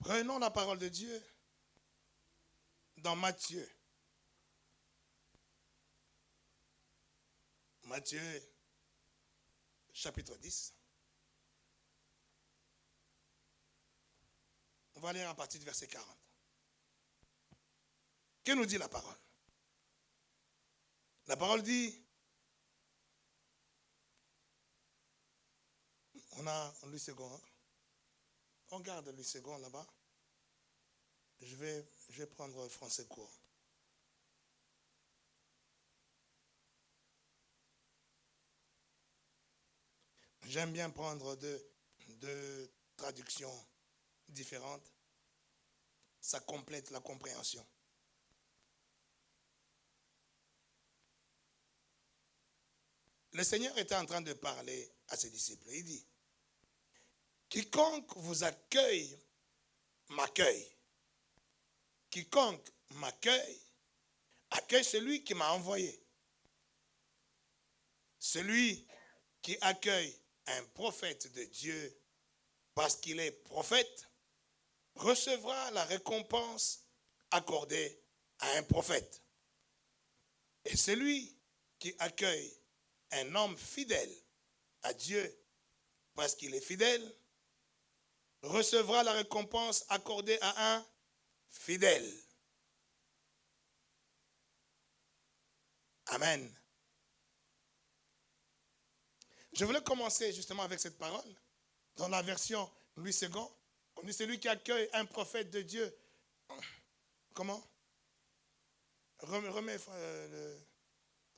Prenons la parole de Dieu dans Matthieu. Matthieu, chapitre 10. On va lire à partir du verset 40. Que nous dit la parole? La parole dit, on a Louis II, hein? On garde Louis II là-bas. Je vais prendre français court. J'aime bien prendre deux traductions différentes. Ça complète la compréhension. Le Seigneur était en train de parler à ses disciples. Il dit, quiconque vous accueille, m'accueille. Quiconque m'accueille, accueille celui qui m'a envoyé. Celui qui accueille un prophète de Dieu parce qu'il est prophète, recevra la récompense accordée à un prophète. Et celui qui accueille un homme fidèle à Dieu parce qu'il est fidèle, recevra la récompense accordée à un fidèle. Amen. Je voulais commencer justement avec cette parole. Dans la version Louis II, on dit celui qui accueille un prophète de Dieu. Comment? Remets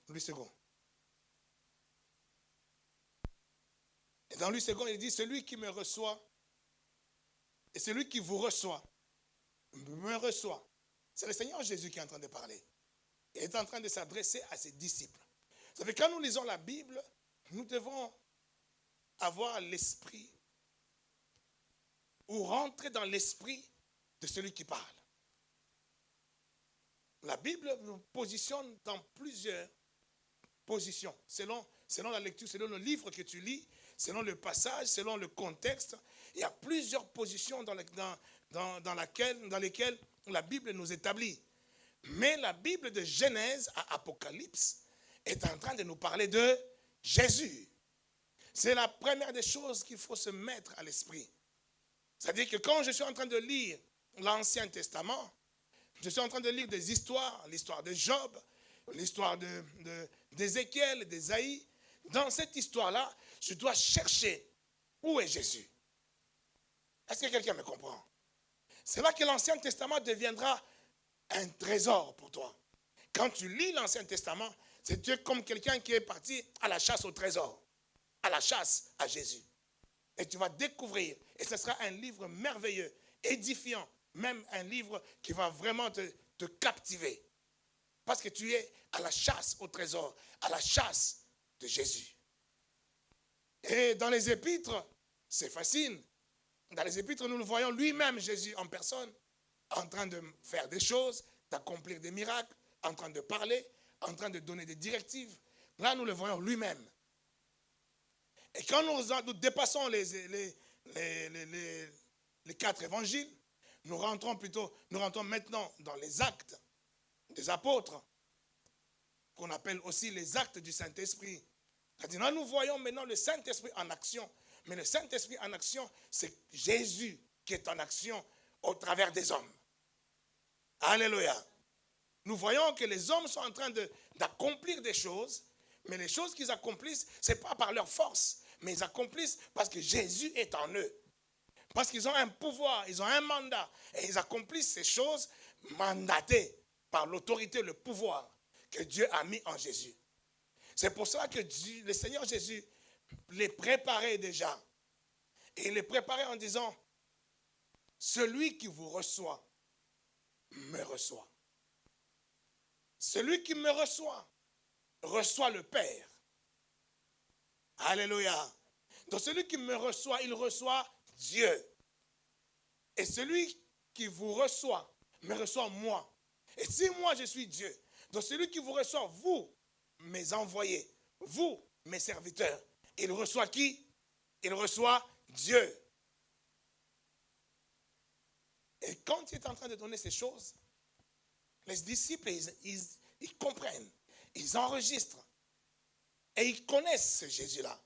Louis II. Et dans Louis II, il dit celui qui me reçoit et celui qui vous reçoit, me reçoit. C'est le Seigneur Jésus qui est en train de parler. Il est en train de s'adresser à ses disciples. Vous savez, quand nous lisons la Bible, nous devons avoir l'esprit ou rentrer dans l'esprit de celui qui parle. La Bible nous positionne dans plusieurs positions, selon la lecture, selon le livre que tu lis, selon le passage, selon le contexte. Il y a plusieurs positions dans lesquelles la Bible nous établit. Mais la Bible de Genèse à Apocalypse est en train de nous parler de Jésus. C'est la première des choses qu'il faut se mettre à l'esprit. C'est-à-dire que quand je suis en train de lire l'Ancien Testament, je suis en train de lire des histoires, l'histoire de Job, l'histoire d'Ézéchiel, d'Ésaïe. Dans cette histoire-là, je dois chercher où est Jésus. Est-ce que quelqu'un me comprend? C'est là que l'Ancien Testament deviendra un trésor pour toi. Quand tu lis l'Ancien Testament, c'est comme quelqu'un qui est parti à la chasse au trésor, à la chasse à Jésus. Et tu vas découvrir, et ce sera un livre merveilleux, édifiant, même un livre qui va vraiment te captiver. Parce que tu es à la chasse au trésor, à la chasse de Jésus. Et dans les épîtres, c'est facile. Dans les épîtres, nous le voyons lui-même, Jésus en personne, en train de faire des choses, d'accomplir des miracles, en train de parler, en train de donner des directives. Là, nous le voyons lui-même. Et quand nous dépassons les 4 évangiles, nous rentrons maintenant dans les actes des apôtres, qu'on appelle aussi les actes du Saint-Esprit. C'est-à-dire, là, nous voyons maintenant le Saint-Esprit en action. Mais le Saint-Esprit en action, c'est Jésus qui est en action au travers des hommes. Alléluia. Nous voyons que les hommes sont en train d'accomplir des choses, mais les choses qu'ils accomplissent, ce n'est pas par leur force, mais ils accomplissent parce que Jésus est en eux. Parce qu'ils ont un pouvoir, ils ont un mandat, et ils accomplissent ces choses mandatées par l'autorité, le pouvoir que Dieu a mis en Jésus. C'est pour cela que le Seigneur Jésus les préparait déjà. Et il les préparait en disant, celui qui vous reçoit, me reçoit. Celui qui me reçoit, reçoit le Père. Alléluia. Donc celui qui me reçoit, il reçoit Dieu. Et celui qui vous reçoit, me reçoit moi. Et si moi je suis Dieu, donc celui qui vous reçoit, vous, mes envoyés, vous, mes serviteurs, il reçoit qui? Il reçoit Dieu. Et quand il est en train de donner ces choses, les disciples, ils comprennent, ils enregistrent et ils connaissent ce Jésus-là.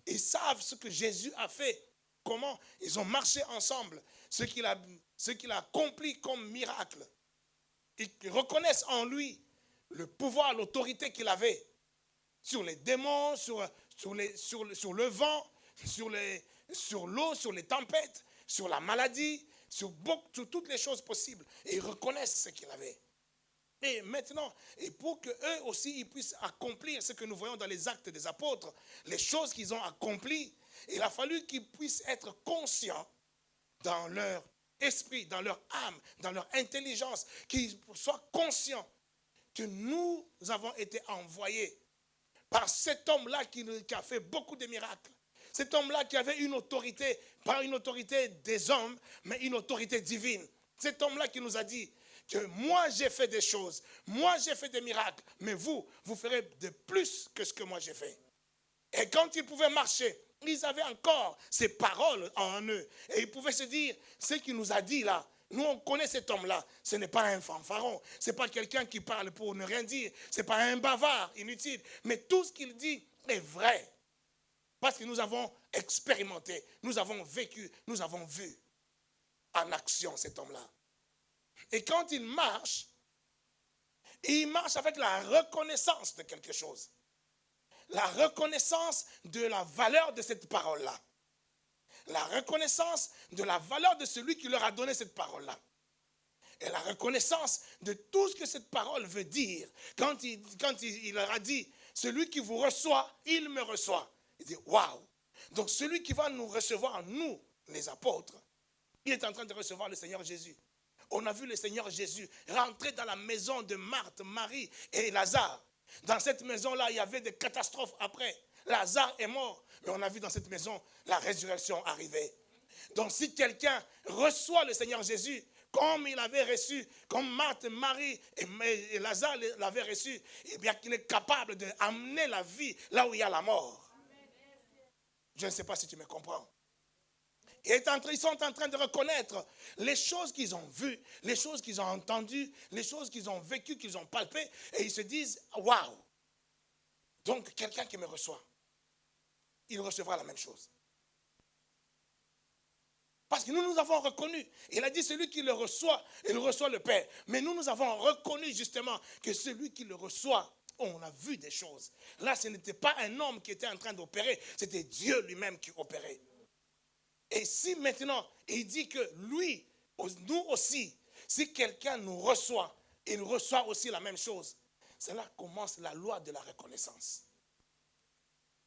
Ils savent ce que Jésus a fait, comment ils ont marché ensemble, ce qu'il a accompli comme miracle. Ils reconnaissent en lui le pouvoir, l'autorité qu'il avait sur les démons, sur le vent, sur l'eau, sur les tempêtes, sur la maladie, sur toutes les choses possibles. Et ils reconnaissent ce qu'il avait. Et maintenant, et pour qu'eux aussi ils puissent accomplir ce que nous voyons dans les actes des apôtres, les choses qu'ils ont accomplies, il a fallu qu'ils puissent être conscients dans leur esprit, dans leur âme, dans leur intelligence, qu'ils soient conscients que nous avons été envoyés par cet homme-là qui a fait beaucoup de miracles. Cet homme-là qui avait une autorité, pas une autorité des hommes, mais une autorité divine. Cet homme-là qui nous a dit que moi j'ai fait des choses, moi j'ai fait des miracles, mais vous ferez de plus que ce que moi j'ai fait. Et quand ils pouvaient marcher, ils avaient encore ces paroles en eux. Et ils pouvaient se dire, ce qu'il nous a dit là, nous on connaît cet homme-là, ce n'est pas un fanfaron, ce n'est pas quelqu'un qui parle pour ne rien dire, ce n'est pas un bavard inutile, mais tout ce qu'il dit est vrai. Parce que nous avons expérimenté, nous avons vécu, nous avons vu en action cet homme-là. Et quand il marche avec la reconnaissance de quelque chose. La reconnaissance de la valeur de cette parole-là. La reconnaissance de la valeur de celui qui leur a donné cette parole-là. Et la reconnaissance de tout ce que cette parole veut dire. Quand il leur a dit, celui qui vous reçoit, il me reçoit. Il dit, waouh! Donc celui qui va nous recevoir, nous, les apôtres, il est en train de recevoir le Seigneur Jésus. On a vu le Seigneur Jésus rentrer dans la maison de Marthe, Marie et Lazare. Dans cette maison-là, il y avait des catastrophes après. Lazare est mort, mais on a vu dans cette maison la résurrection arriver. Donc si quelqu'un reçoit le Seigneur Jésus, comme il avait reçu, comme Marthe, Marie et Lazare l'avaient reçu, eh bien qu'il est capable d'amener la vie là où il y a la mort. Je ne sais pas si tu me comprends. Ils sont en train de reconnaître les choses qu'ils ont vues, les choses qu'ils ont entendues, les choses qu'ils ont vécues, qu'ils ont palpées, et ils se disent, waouh! Donc quelqu'un qui me reçoit, il recevra la même chose. Parce que nous avons reconnu, il a dit celui qui le reçoit, il reçoit le Père. Mais nous avons reconnu justement que celui qui le reçoit, on a vu des choses. Là, ce n'était pas un homme qui était en train d'opérer, c'était Dieu lui-même qui opérait. Et si maintenant, il dit que lui, nous aussi, si quelqu'un nous reçoit, il reçoit aussi la même chose. C'est là que commence la loi de la reconnaissance.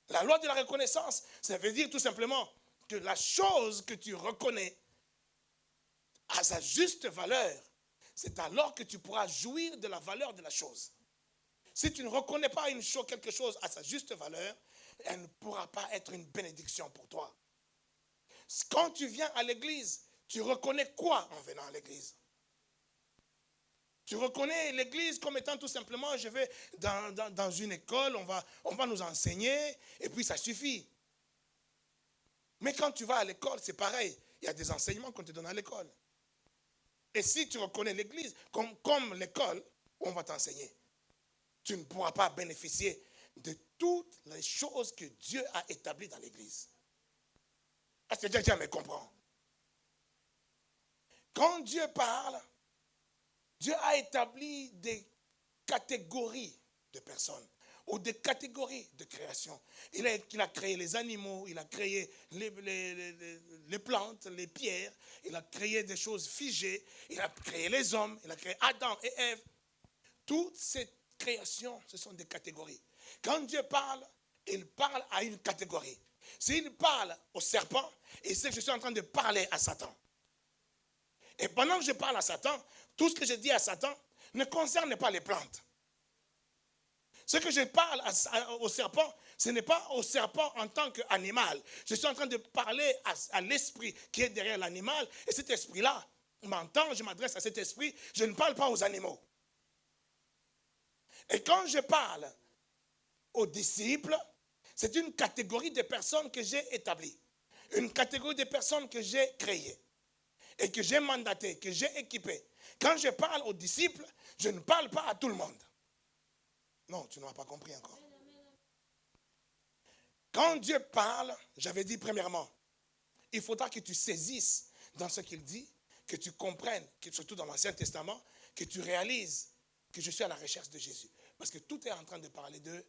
La loi de la reconnaissance, ça veut dire tout simplement que la chose que tu reconnais à sa juste valeur, c'est alors que tu pourras jouir de la valeur de la chose. Si tu ne reconnais pas quelque chose à sa juste valeur, elle ne pourra pas être une bénédiction pour toi. Quand tu viens à l'église, tu reconnais quoi en venant à l'église? Tu reconnais l'église comme étant tout simplement, je vais dans une école, on va nous enseigner, et puis ça suffit. Mais quand tu vas à l'école, c'est pareil. Il y a des enseignements qu'on te donne à l'école. Et si tu reconnais l'église comme l'école, on va t'enseigner. Tu ne pourras pas bénéficier de toutes les choses que Dieu a établies dans l'église. Est-ce que quelqu'un me comprend? Quand Dieu parle, Dieu a établi des catégories de personnes ou des catégories de création. Il a créé les animaux, il a créé les plantes, les pierres, il a créé des choses figées, il a créé les hommes, il a créé Adam et Ève. Toutes ces créations, ce sont des catégories. Quand Dieu parle, il parle à une catégorie. S'il parle au serpent, il sait que je suis en train de parler à Satan. Et pendant que je parle à Satan, tout ce que je dis à Satan ne concerne pas les plantes. Ce que je parle au serpent, ce n'est pas au serpent en tant qu'animal. Je suis en train de parler à l'esprit qui est derrière l'animal. Et cet esprit-là m'entend, je m'adresse à cet esprit, je ne parle pas aux animaux. Et quand je parle aux disciples, c'est une catégorie de personnes que j'ai établie. Une catégorie de personnes que j'ai créées. et que j'ai mandaté, que j'ai équipé, quand je parle aux disciples, je ne parle pas à tout le monde. Non, tu n'as pas compris encore. Quand Dieu parle, j'avais dit premièrement, il faudra que tu saisisses dans ce qu'il dit, que tu comprennes, que surtout dans l'Ancien Testament, que tu réalises que je suis à la recherche de Jésus. Parce que tout est en train de parler d'eux.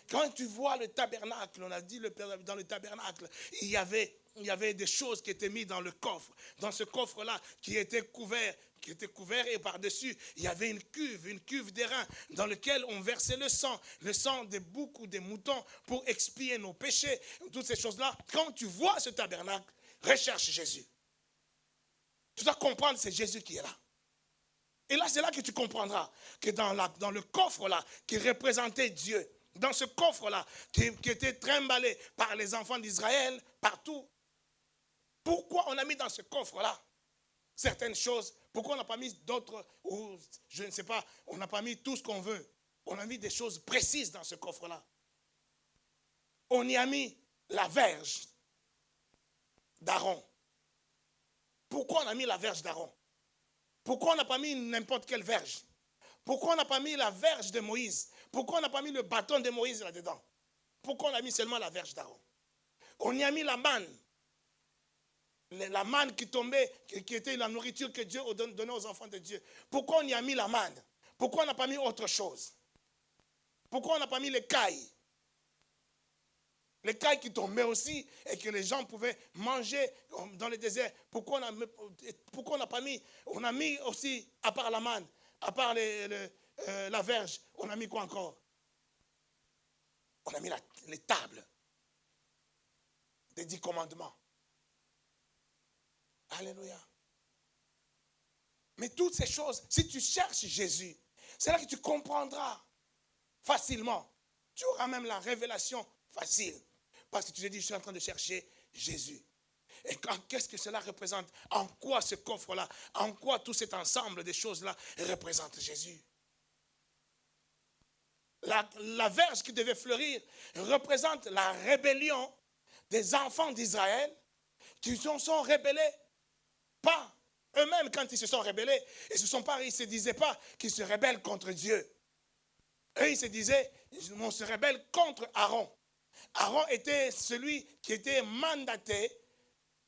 Quand tu vois le tabernacle, on a dit dans le tabernacle, il y avait des choses qui étaient mises dans le coffre. Dans ce coffre-là, qui était couvert et par-dessus, il y avait une cuve d'airain dans laquelle on versait le sang des boucs ou des moutons pour expier nos péchés. Toutes ces choses-là, quand tu vois ce tabernacle, recherche Jésus. Tu dois comprendre, c'est Jésus qui est là. Et là, c'est là que tu comprendras que dans le coffre-là, qui représentait Dieu, dans ce coffre-là, qui était trimballé par les enfants d'Israël, partout, pourquoi on a mis dans ce coffre-là certaines choses? Pourquoi on n'a pas mis d'autres, ou je ne sais pas, on n'a pas mis tout ce qu'on veut? On a mis des choses précises dans ce coffre-là. On y a mis la verge d'Aaron. Pourquoi on a mis la verge d'Aaron? Pourquoi on n'a pas mis n'importe quelle verge? Pourquoi on n'a pas mis la verge de Moïse? Pourquoi on n'a pas mis le bâton de Moïse là-dedans? Pourquoi on a mis seulement la verge d'Aaron? On y a mis la manne. La manne qui tombait, qui était la nourriture que Dieu donnait aux enfants de Dieu. Pourquoi on y a mis la manne? Pourquoi on n'a pas mis autre chose? Pourquoi on n'a pas mis les cailles? Les cailles qui tombaient aussi et que les gens pouvaient manger dans le désert. Pourquoi on n'a pas mis? On a mis aussi, à part la manne, à part la verge, on a mis quoi encore? On a mis les tables des 10 commandements. Alléluia. Mais toutes ces choses, si tu cherches Jésus, c'est là que tu comprendras facilement. Tu auras même la révélation facile. Parce que tu te dis, je suis en train de chercher Jésus. Et qu'est-ce que cela représente? En quoi ce coffre-là, en quoi tout cet ensemble de choses-là représente Jésus? La verge qui devait fleurir représente la rébellion des enfants d'Israël qui se sont rebellés, pas eux-mêmes quand ils se sont rebellés, ils ne se disaient pas qu'ils se rebellent contre Dieu. Eux, ils se disaient, on se rebelle contre Aaron. Aaron était celui qui était mandaté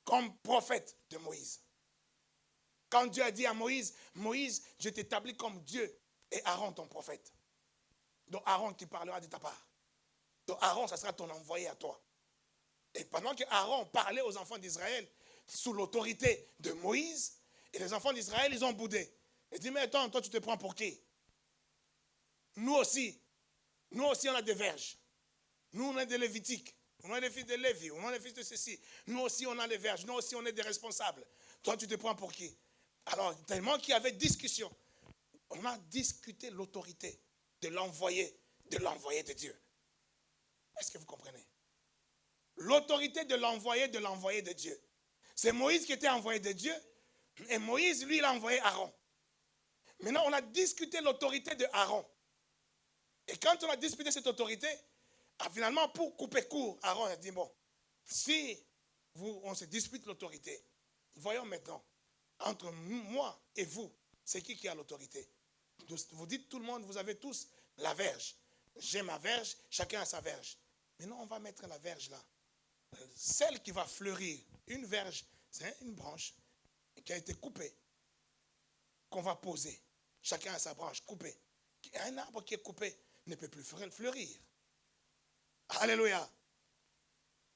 comme prophète de Moïse. Quand Dieu a dit à Moïse, Moïse, je t'établis comme Dieu et Aaron ton prophète. Donc Aaron qui parlera de ta part. Donc Aaron, ça sera ton envoyé à toi. Et pendant que Aaron parlait aux enfants d'Israël sous l'autorité de Moïse, et les enfants d'Israël, ils ont boudé. Ils disent, mais attends, toi tu te prends pour qui? Nous aussi, on a des verges. Nous, on est des Lévitiques. On est les fils de Lévi. On est les fils de ceci. Nous aussi, on a les verges. Nous aussi, on est des responsables. Toi, tu te prends pour qui? Alors, tellement qu'il y avait discussion. On a discuté l'autorité de l'envoyé de Dieu. Est-ce que vous comprenez? L'autorité de l'envoyé de Dieu. C'est Moïse qui était envoyé de Dieu. Et Moïse, lui, il a envoyé Aaron. Maintenant, on a discuté l'autorité de Aaron. Et quand on a discuté cette autorité, finalement, pour couper court, Aaron a dit, bon, si on se dispute l'autorité, voyons maintenant, entre moi et vous, c'est qui a l'autorité? Vous dites tout le monde, vous avez tous la verge. J'ai ma verge, chacun a sa verge. Maintenant, on va mettre la verge là. Celle qui va fleurir, une verge, c'est une branche qui a été coupée, qu'on va poser. Chacun a sa branche coupée. Un arbre qui est coupé ne peut plus fleurir. Alléluia.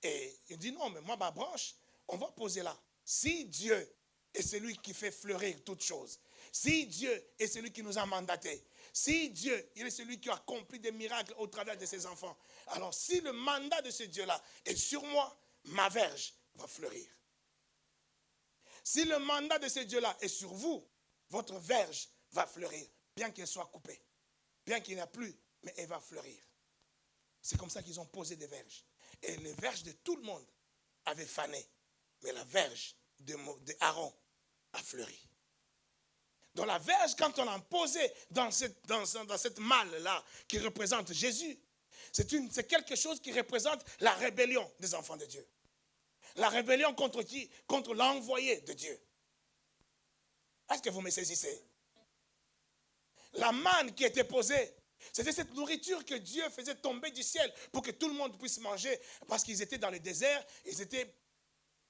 Et il dit non, mais moi, ma branche, on va poser là. Si Dieu est celui qui fait fleurir toutes choses, si Dieu est celui qui nous a mandatés, si Dieu il est celui qui a accompli des miracles au travers de ses enfants, alors si le mandat de ce Dieu-là est sur moi, ma verge va fleurir. Si le mandat de ce Dieu-là est sur vous, votre verge va fleurir, bien qu'elle soit coupée, bien qu'il n'y a plus, mais elle va fleurir. C'est comme ça qu'ils ont posé des verges. Et les verges de tout le monde avaient fané. Mais la verge d'Aaron a fleuri. Donc la verge, quand on l'a posée dans cette malle-là, qui représente Jésus, c'est quelque chose qui représente la rébellion des enfants de Dieu. La rébellion contre qui? Contre l'envoyé de Dieu. Est-ce que vous me saisissez? La manne qui était posée, c'était cette nourriture que Dieu faisait tomber du ciel pour que tout le monde puisse manger. Parce qu'ils étaient dans le désert, ils étaient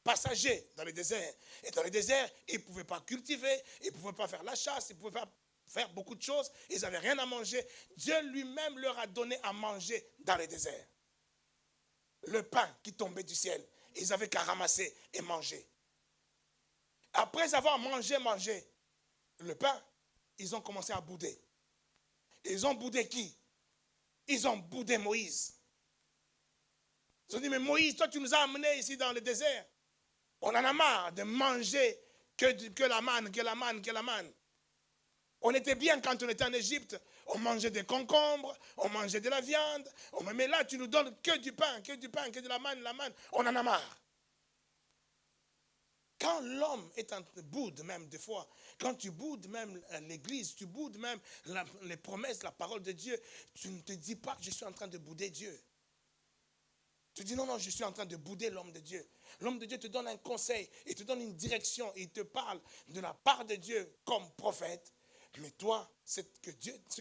passagers dans le désert. Et dans le désert, ils ne pouvaient pas cultiver, ils ne pouvaient pas faire la chasse, ils ne pouvaient pas faire beaucoup de choses. Ils n'avaient rien à manger. Dieu lui-même leur a donné à manger dans le désert. Le pain qui tombait du ciel, ils avaient qu'à ramasser et manger. Après avoir mangé le pain, ils ont commencé à bouder. Ils ont boudé qui? Ils ont boudé Moïse. Ils ont dit, mais Moïse, toi tu nous as amenés ici dans le désert. On en a marre de manger que la manne. On était bien quand on était en Égypte. On mangeait des concombres, on mangeait de la viande. Mais là, tu nous donnes que du pain, que de la manne. On en a marre. Quand l'homme est en boude même des fois, quand tu boudes même l'église, tu boudes même les promesses, la parole de Dieu, tu ne te dis pas que je suis en train de bouder Dieu. Tu dis non, je suis en train de bouder l'homme de Dieu. L'homme de Dieu te donne un conseil, il te donne une direction, il te parle de la part de Dieu comme prophète. Mais toi, ce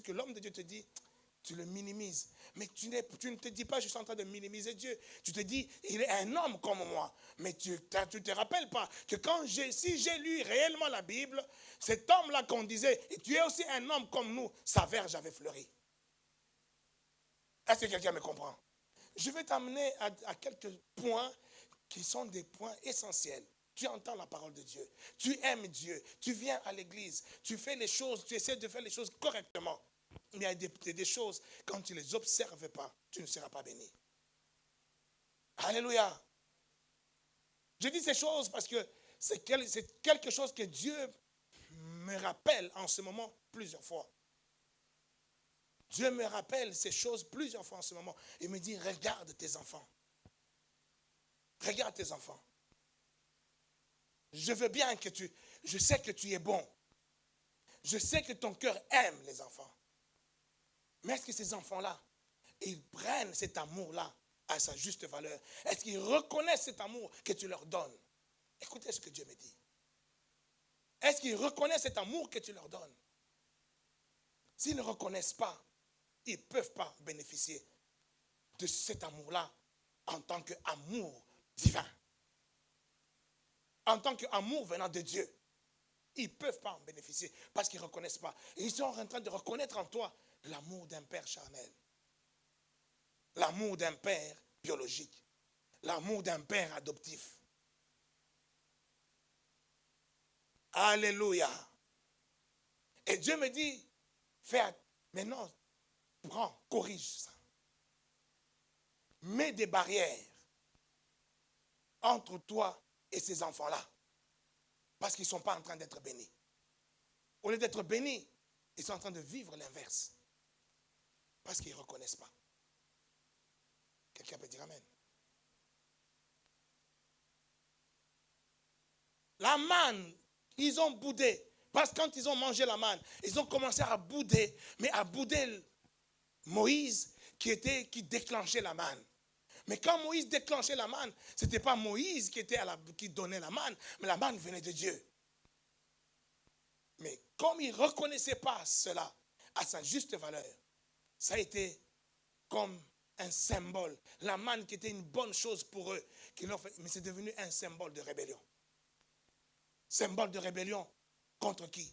que l'homme de Dieu te dit, tu le minimises. Mais tu ne te dis pas, je suis en train de minimiser Dieu. Tu te dis, il est un homme comme moi. Mais tu ne te rappelles pas que si j'ai lu réellement la Bible, cet homme-là qu'on disait, et tu es aussi un homme comme nous, sa verge avait fleuri. Est-ce que quelqu'un me comprend? Je vais t'amener à quelques points qui sont des points essentiels. Tu entends la parole de Dieu, tu aimes Dieu, tu viens à l'église, tu fais les choses, tu essaies de faire les choses correctement. Mais il y a des choses, quand tu ne les observes pas, tu ne seras pas béni. Alléluia. Je dis ces choses parce que c'est quelque chose que Dieu me rappelle en ce moment plusieurs fois. Dieu me rappelle ces choses plusieurs fois en ce moment. Il me dit, regarde tes enfants. Regarde tes enfants. Je veux bien je sais que tu es bon. Je sais que ton cœur aime les enfants. Mais est-ce que ces enfants-là, ils prennent cet amour-là à sa juste valeur? Est-ce qu'ils reconnaissent cet amour que tu leur donnes? Écoutez ce que Dieu me dit. Est-ce qu'ils reconnaissent cet amour que tu leur donnes? S'ils ne reconnaissent pas, ils ne peuvent pas bénéficier de cet amour-là en tant qu'amour divin. En tant qu'amour venant de Dieu. Ils ne peuvent pas en bénéficier parce qu'ils ne reconnaissent pas. Ils sont en train de reconnaître en toi l'amour d'un père charnel. L'amour d'un père biologique. L'amour d'un père adoptif. Alléluia. Et Dieu me dit, maintenant, prends, corrige ça. Mets des barrières entre toi et ces enfants-là. Parce qu'ils ne sont pas en train d'être bénis. Au lieu d'être bénis, ils sont en train de vivre l'inverse. Parce qu'ils ne reconnaissent pas. Quelqu'un peut dire amen. La manne, ils ont boudé. Parce que quand ils ont mangé la manne, ils ont commencé à bouder. Mais à bouder Moïse qui déclenchait la manne. Mais quand Moïse déclenchait la manne, ce n'était pas Moïse qui donnait la manne, mais la manne venait de Dieu. Mais comme ils ne reconnaissaient pas cela à sa juste valeur, ça a été comme un symbole. La manne qui était une bonne chose pour eux, mais c'est devenu un symbole de rébellion. Symbole de rébellion contre qui?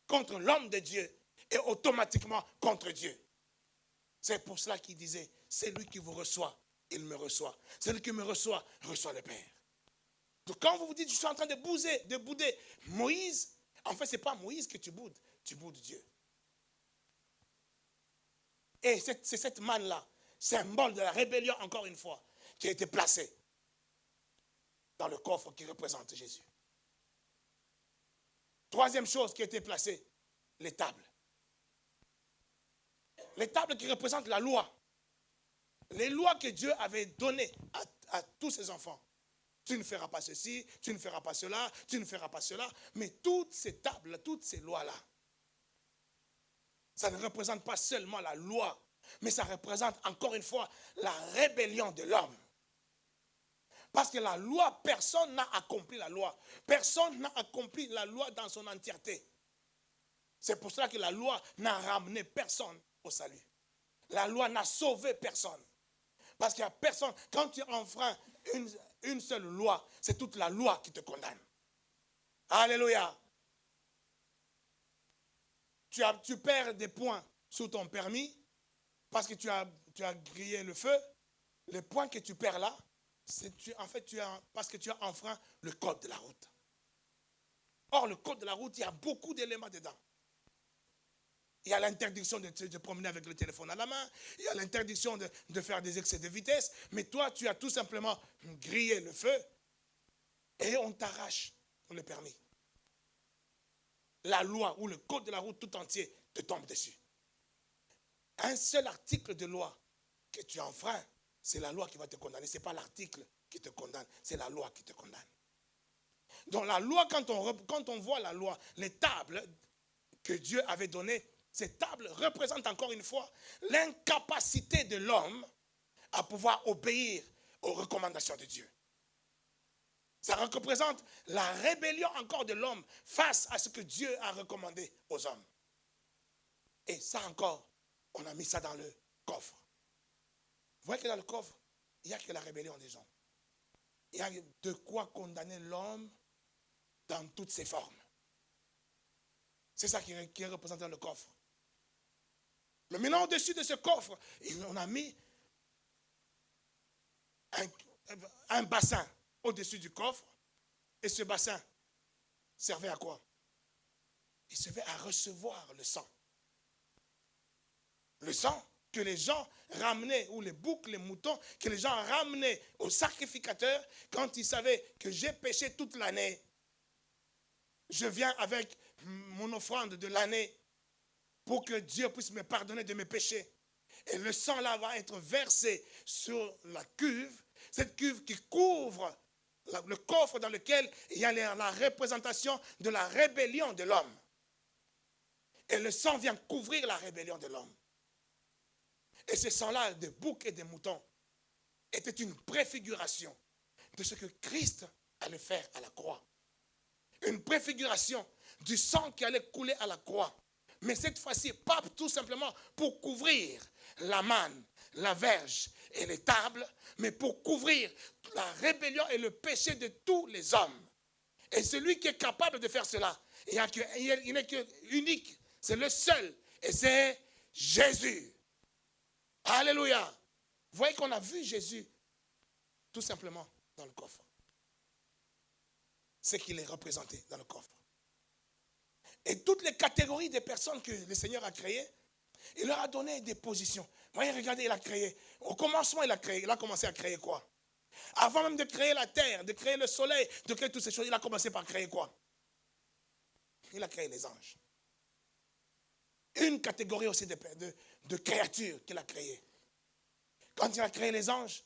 Contre l'homme de Dieu et automatiquement contre Dieu. C'est pour cela qu'il disait, c'est lui qui vous reçoit, il me reçoit. Celui qui me reçoit, reçoit le Père. Donc quand vous vous dites, je suis en train de bouder Moïse, en fait, ce n'est pas Moïse que tu boudes Dieu. Et c'est cette manne-là, symbole de la rébellion, encore une fois, qui a été placée dans le coffre qui représente Jésus. Troisième chose qui a été placée, les tables. Les tables qui représentent la loi. Les lois que Dieu avait données à tous ses enfants. Tu ne feras pas ceci, tu ne feras pas cela, tu ne feras pas cela. Mais toutes ces tables, toutes ces lois-là, ça ne représente pas seulement la loi, mais ça représente encore une fois la rébellion de l'homme. Parce que la loi, personne n'a accompli la loi. Personne n'a accompli la loi dans son entièreté. C'est pour cela que la loi n'a ramené personne au salut. La loi n'a sauvé personne. Parce qu'il n'y a personne, quand tu enfreins une seule loi, c'est toute la loi qui te condamne. Alléluia. Tu perds des points sur ton permis parce que tu as grillé le feu. Les points que tu perds là, c'est parce que tu as enfreint le code de la route. Or, le code de la route, il y a beaucoup d'éléments dedans. Il y a l'interdiction de promener avec le téléphone à la main. Il y a l'interdiction de faire des excès de vitesse. Mais toi, tu as tout simplement grillé le feu et on t'arrache le permis. La loi ou le code de la route tout entier te tombe dessus. Un seul article de loi que tu enfreins, c'est la loi qui va te condamner. Ce n'est pas l'article qui te condamne, c'est la loi qui te condamne. Donc la loi, quand on voit la loi, les tables que Dieu avait données, ces tables représentent encore une fois l'incapacité de l'homme à pouvoir obéir aux recommandations de Dieu. Ça représente la rébellion encore de l'homme face à ce que Dieu a recommandé aux hommes. Et ça encore, on a mis ça dans le coffre. Vous voyez que dans le coffre, il n'y a que la rébellion des hommes. Il y a de quoi condamner l'homme dans toutes ses formes. C'est ça qui est représenté dans le coffre. Mais maintenant, au-dessus de ce coffre, on a mis un bassin au-dessus du coffre. Et ce bassin servait à quoi? Il servait à recevoir le sang. Le sang que les gens ramenaient, ou les boucs, les moutons, que les gens ramenaient au sacrificateur quand ils savaient que j'ai péché toute l'année. Je viens avec mon offrande de l'année pour que Dieu puisse me pardonner de mes péchés. Et le sang là va être versé sur la cuve, cette cuve qui couvre le coffre dans lequel il y a la représentation de la rébellion de l'homme. Et le sang vient couvrir la rébellion de l'homme. Et ce sang-là, de boucs et de moutons, était une préfiguration de ce que Christ allait faire à la croix. Une préfiguration du sang qui allait couler à la croix. Mais cette fois-ci, pas tout simplement pour couvrir la manne, la verge et les tables, mais pour couvrir la rébellion et le péché de tous les hommes. Et celui qui est capable de faire cela, il n'est qu'unique, c'est le seul, et c'est Jésus. Alléluia. Vous voyez qu'on a vu Jésus tout simplement dans le coffre. C'est qu'il est représenté dans le coffre. Et toutes les catégories de personnes que le Seigneur a créées, il leur a donné des positions. Vous voyez, regardez, il a créé. Au commencement, il a commencé à créer quoi? Avant même de créer la terre, de créer le soleil, de créer toutes ces choses, il a commencé par créer quoi? Il a créé les anges. Une catégorie aussi de créatures qu'il a créées. Quand il a créé les anges,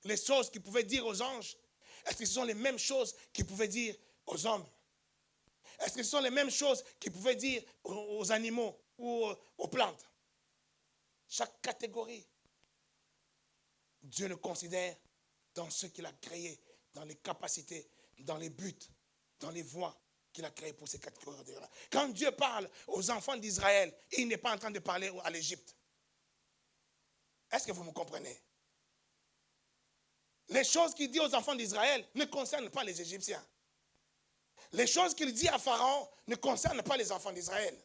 les choses qu'il pouvait dire aux anges, est-ce que ce sont les mêmes choses qu'il pouvait dire aux hommes? Est-ce que ce sont les mêmes choses qu'il pouvait dire aux animaux ou aux plantes? Chaque catégorie, Dieu le considère dans ce qu'il a créé, dans les capacités, dans les buts, dans les voies qu'il a créées pour ces catégories-là. Quand Dieu parle aux enfants d'Israël, il n'est pas en train de parler à l'Égypte. Est-ce que vous me comprenez? Les choses qu'il dit aux enfants d'Israël ne concernent pas les Égyptiens. Les choses qu'il dit à Pharaon ne concernent pas les enfants d'Israël.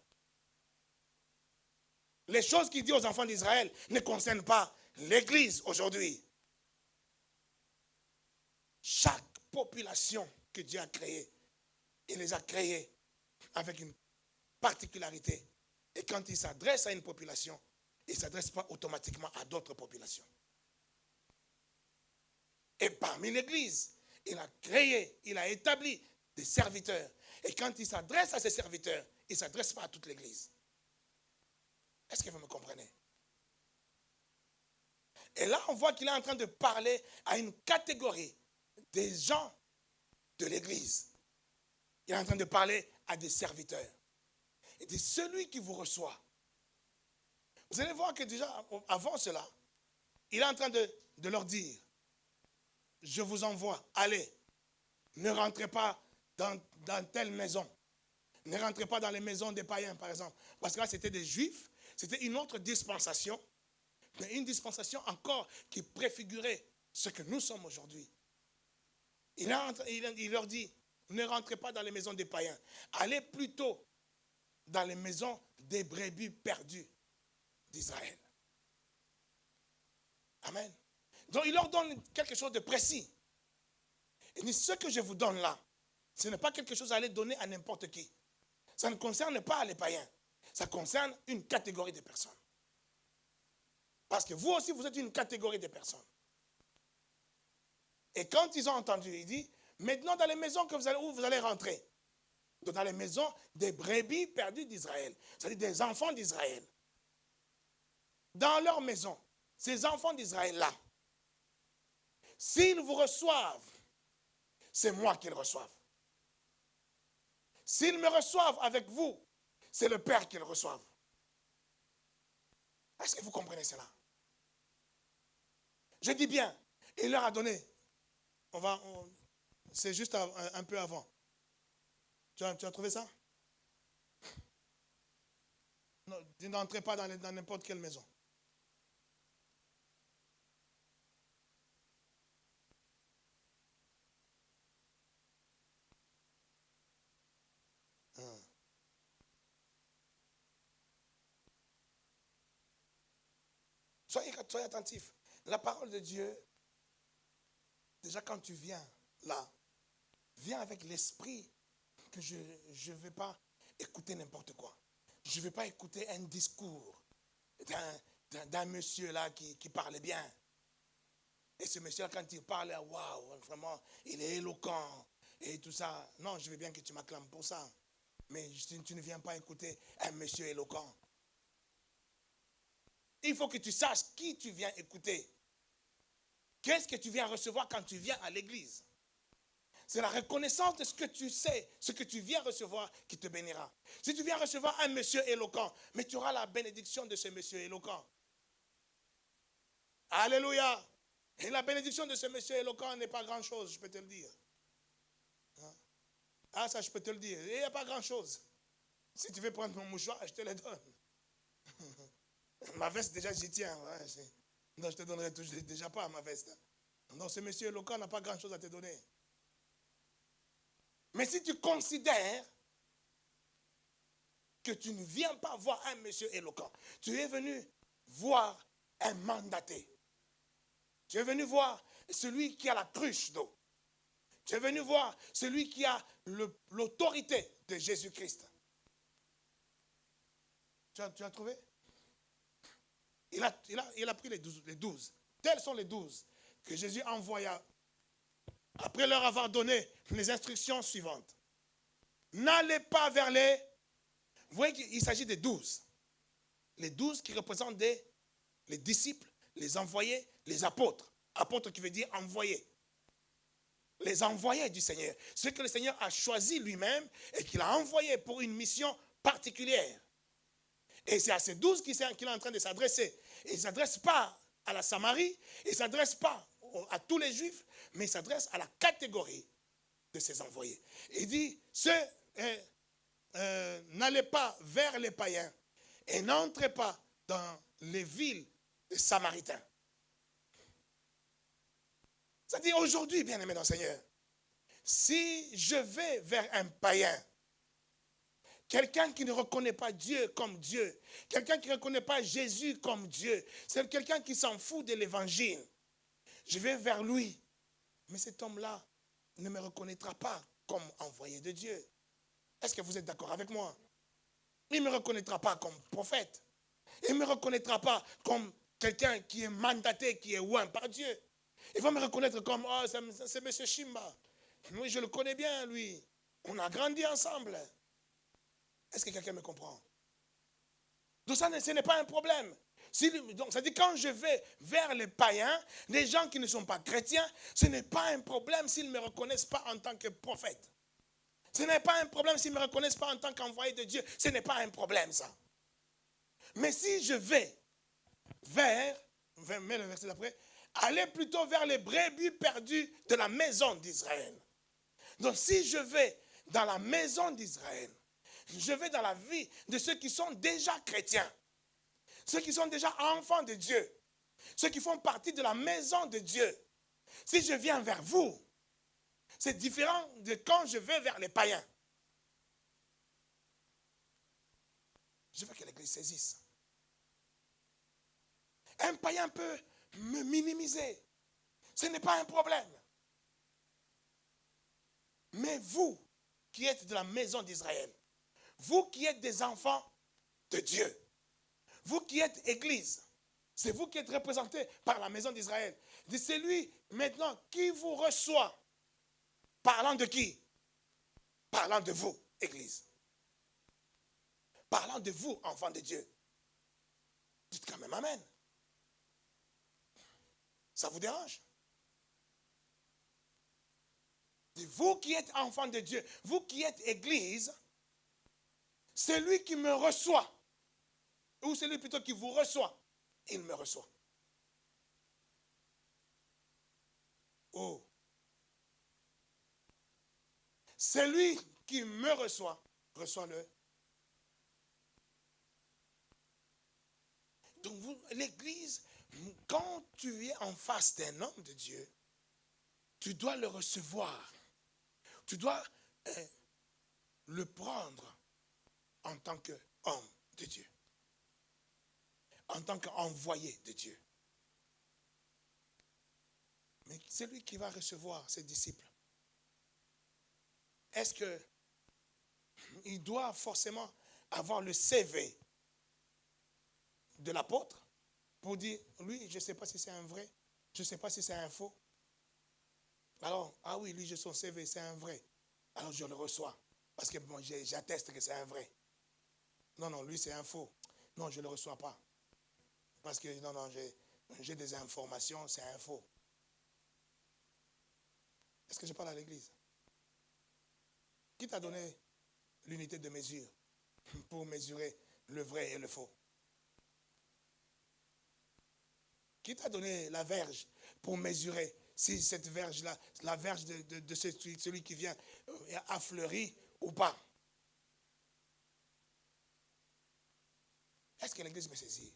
Les choses qu'il dit aux enfants d'Israël ne concernent pas l'Église aujourd'hui. Chaque population que Dieu a créée, il les a créées avec une particularité. Et quand il s'adresse à une population, il ne s'adresse pas automatiquement à d'autres populations. Et parmi l'Église, il a créé, il a établi des serviteurs. Et quand il s'adresse à ces serviteurs, il ne s'adresse pas à toute l'Église. Est-ce que vous me comprenez? Et là, on voit qu'il est en train de parler à une catégorie des gens de l'Église. Il est en train de parler à des serviteurs. Et de celui qui vous reçoit. Vous allez voir que déjà, avant cela, il est en train de leur dire je vous envoie, allez, ne rentrez pas dans telle maison. Ne rentrez pas dans les maisons des païens, par exemple. Parce que là, c'était des juifs. C'était une autre dispensation. Mais une dispensation encore qui préfigurait ce que nous sommes aujourd'hui. Il leur dit, ne rentrez pas dans les maisons des païens. Allez plutôt dans les maisons des brebis perdues d'Israël. Amen. Donc il leur donne quelque chose de précis. Il dit, ce que je vous donne là, ce n'est pas quelque chose à aller donner à n'importe qui. Ça ne concerne pas les païens. Ça concerne une catégorie de personnes. Parce que vous aussi, vous êtes une catégorie de personnes. Et quand ils ont entendu, il dit, maintenant dans les maisons où vous allez rentrer, dans les maisons des brebis perdues d'Israël, c'est-à-dire des enfants d'Israël. Dans leur maison, ces enfants d'Israël-là, s'ils vous reçoivent, c'est moi qu'ils reçoivent. S'ils me reçoivent avec vous, c'est le Père qu'ils reçoivent. Est-ce que vous comprenez cela? Je dis bien, il leur a donné. C'est juste un peu avant. Tu as trouvé ça? Non, n'entrez pas dans n'importe quelle maison. Soyez attentifs. La parole de Dieu, déjà quand tu viens là, viens avec l'esprit que je ne vais pas écouter n'importe quoi. Je ne vais pas écouter un discours d'un monsieur là qui parlait bien. Et ce monsieur là, quand il parle, waouh, vraiment, il est éloquent et tout ça. Non, je veux bien que tu m'acclames pour ça. Mais tu ne viens pas écouter un monsieur éloquent. Il faut que tu saches qui tu viens écouter. Qu'est-ce que tu viens recevoir quand tu viens à l'église? C'est la reconnaissance de ce que tu sais, ce que tu viens recevoir qui te bénira. Si tu viens recevoir un monsieur éloquent, mais tu auras la bénédiction de ce monsieur éloquent. Alléluia. Et la bénédiction de ce monsieur éloquent n'est pas grand-chose, je peux te le dire. Ah, ça, je peux te le dire. Il n'y a pas grand-chose. Si tu veux prendre mon mouchoir, je te le donne. Ma veste, déjà, j'y tiens. Ouais, non, je te donnerai déjà pas ma veste. Non, ce monsieur éloquent n'a pas grand-chose à te donner. Mais si tu considères que tu ne viens pas voir un monsieur éloquent, tu es venu voir un mandaté. Tu es venu voir celui qui a la cruche d'eau. Tu es venu voir celui qui a l'autorité de Jésus-Christ. Tu as trouvé? Il a pris les 12. Tels sont les 12 que Jésus envoya après leur avoir donné les instructions suivantes. N'allez pas vers les... Vous voyez qu'il s'agit des 12. Les 12 qui représentent les disciples, les envoyés, les apôtres. Apôtres qui veut dire envoyés. Les envoyés du Seigneur. Ceux que le Seigneur a choisi lui-même et qu'il a envoyés pour une mission particulière. Et c'est à ces 12 qu'il est en train de s'adresser. Et il ne s'adresse pas à la Samarie, il ne s'adresse pas à tous les Juifs, mais il s'adresse à la catégorie de ses envoyés. Il dit, n'allez pas vers les païens et n'entrez pas dans les villes des Samaritains. C'est-à-dire aujourd'hui, bien-aimés dans le Seigneur, si je vais vers un païen, quelqu'un qui ne reconnaît pas Dieu comme Dieu, quelqu'un qui ne reconnaît pas Jésus comme Dieu, c'est quelqu'un qui s'en fout de l'évangile, je vais vers lui. Mais cet homme-là ne me reconnaîtra pas comme envoyé de Dieu. Est-ce que vous êtes d'accord avec moi? Il ne me reconnaîtra pas comme prophète. Il ne me reconnaîtra pas comme quelqu'un qui est mandaté, qui est oint par Dieu. Il va me reconnaître comme, oh, c'est M. Shimba. Oui, je le connais bien, lui. On a grandi ensemble. Est-ce que quelqu'un me comprend? Donc ça, ce n'est pas un problème. Donc ça dit quand je vais vers les païens, les gens qui ne sont pas chrétiens, ce n'est pas un problème s'ils ne me reconnaissent pas en tant que prophète. Ce n'est pas un problème s'ils ne me reconnaissent pas en tant qu'envoyé de Dieu. Ce n'est pas un problème ça. Mais si je vais vers, mets le verset d'après, Allez plutôt vers les brebis perdues de la maison d'Israël. Donc si je vais dans la maison d'Israël, je vais dans la vie de ceux qui sont déjà chrétiens, ceux qui sont déjà enfants de Dieu, ceux qui font partie de la maison de Dieu. Si je viens vers vous, c'est différent de quand je vais vers les païens. Je veux que l'Église saisisse. Un païen peut me minimiser. Ce n'est pas un problème. Mais vous, qui êtes de la maison d'Israël, vous qui êtes des enfants de Dieu, vous qui êtes Église, c'est vous qui êtes représentés par la maison d'Israël. C'est lui maintenant qui vous reçoit. Parlant de qui? Parlant de vous, Église. Parlant de vous, enfants de Dieu. Dites quand même Amen. Ça vous dérange? Vous qui êtes enfants de Dieu, vous qui êtes Église, c'est lui qui me reçoit. Ou c'est lui plutôt qui vous reçoit. Il me reçoit. Oh. C'est lui qui me reçoit. Reçois-le. Donc l'Église, quand tu es en face d'un homme de Dieu, tu dois le recevoir. Tu dois le prendre en tant qu'homme de Dieu. En tant qu'envoyé de Dieu. Mais c'est lui qui va recevoir ses disciples. Est-ce qu'il doit forcément avoir le CV de l'apôtre pour dire, lui, je ne sais pas si c'est un vrai, je ne sais pas si c'est un faux. Alors, ah oui, lui, j'ai son CV, c'est un vrai. Alors je le reçois. Parce que bon, j'atteste que c'est un vrai. Non, lui, c'est un faux. Non, je ne le reçois pas. Parce que, non, j'ai des informations, c'est un faux. Est-ce que je parle à l'église? Qui t'a donné l'unité de mesure pour mesurer le vrai et le faux? Qui t'a donné la verge pour mesurer si cette verge-là, la verge de celui qui vient a fleuri ou pas? Est-ce que l'église me saisit?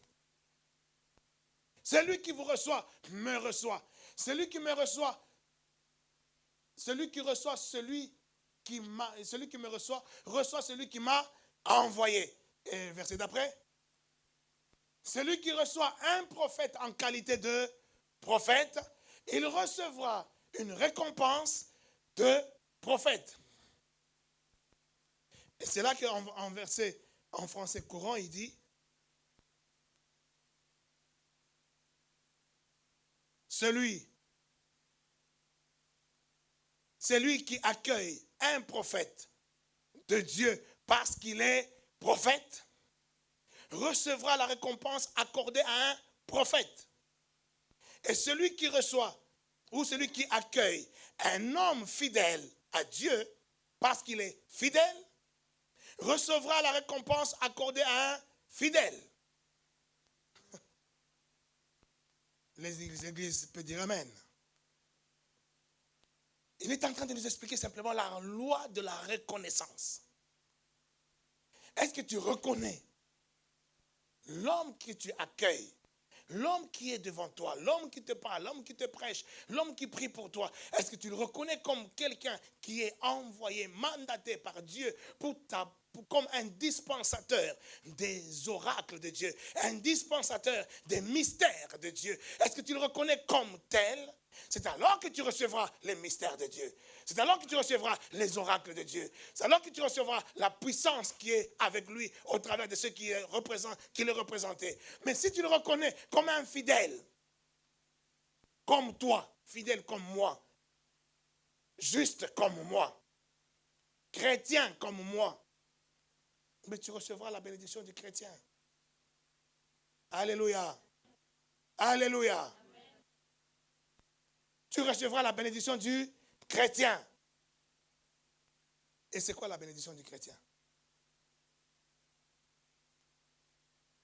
Celui qui vous reçoit, me reçoit. Celui qui me reçoit, celui qui reçoit celui qui me reçoit celui qui m'a envoyé. Et verset d'après. Celui qui reçoit un prophète en qualité de prophète, il recevra une récompense de prophète. Et c'est là qu'en verset en français courant, il dit celui qui accueille un prophète de Dieu parce qu'il est prophète, recevra la récompense accordée à un prophète. Et celui qui reçoit ou celui qui accueille un homme fidèle à Dieu parce qu'il est fidèle, recevra la récompense accordée à un fidèle. Les églises peuvent dire Amen. Il est en train de nous expliquer simplement la loi de la reconnaissance. Est-ce que tu reconnais l'homme que tu accueilles, l'homme qui est devant toi, l'homme qui te parle, l'homme qui te prêche, l'homme qui prie pour toi? Est-ce que tu le reconnais comme quelqu'un qui est envoyé, mandaté par Dieu comme un dispensateur des oracles de Dieu, un dispensateur des mystères de Dieu? Est-ce que tu le reconnais comme tel? C'est alors que tu recevras les mystères de Dieu. C'est alors que tu recevras les oracles de Dieu. C'est alors que tu recevras la puissance qui est avec lui au travers de ceux qui le représentaient. Mais si tu le reconnais comme un fidèle, comme toi, fidèle comme moi, juste comme moi, chrétien comme moi, mais tu recevras la bénédiction du chrétien. Alléluia. Alléluia. Tu recevras la bénédiction du chrétien. Et c'est quoi la bénédiction du chrétien?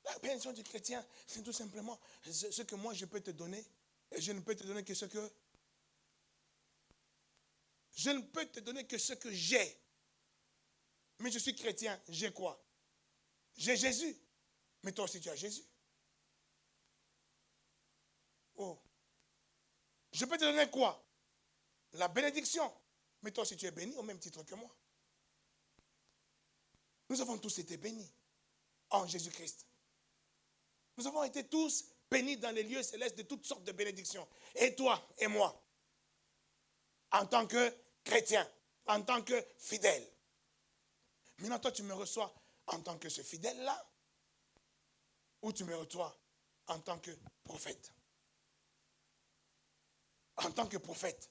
La bénédiction du chrétien, c'est tout simplement ce que moi je peux te donner Et je ne peux te donner que ce que... Je ne peux te donner que ce que j'ai. Mais je suis chrétien, j'ai quoi? J'ai Jésus. Mais toi aussi tu as Jésus. Oh. Je peux te donner quoi? La bénédiction. Mais toi aussi tu es béni au même titre que moi. Nous avons tous été bénis en Jésus-Christ. Nous avons été tous bénis dans les lieux célestes de toutes sortes de bénédictions. Et toi et moi, en tant que chrétien, en tant que fidèle. Maintenant, toi, tu me reçois en tant que ce fidèle-là, ou tu me reçois en tant que prophète. En tant que prophète,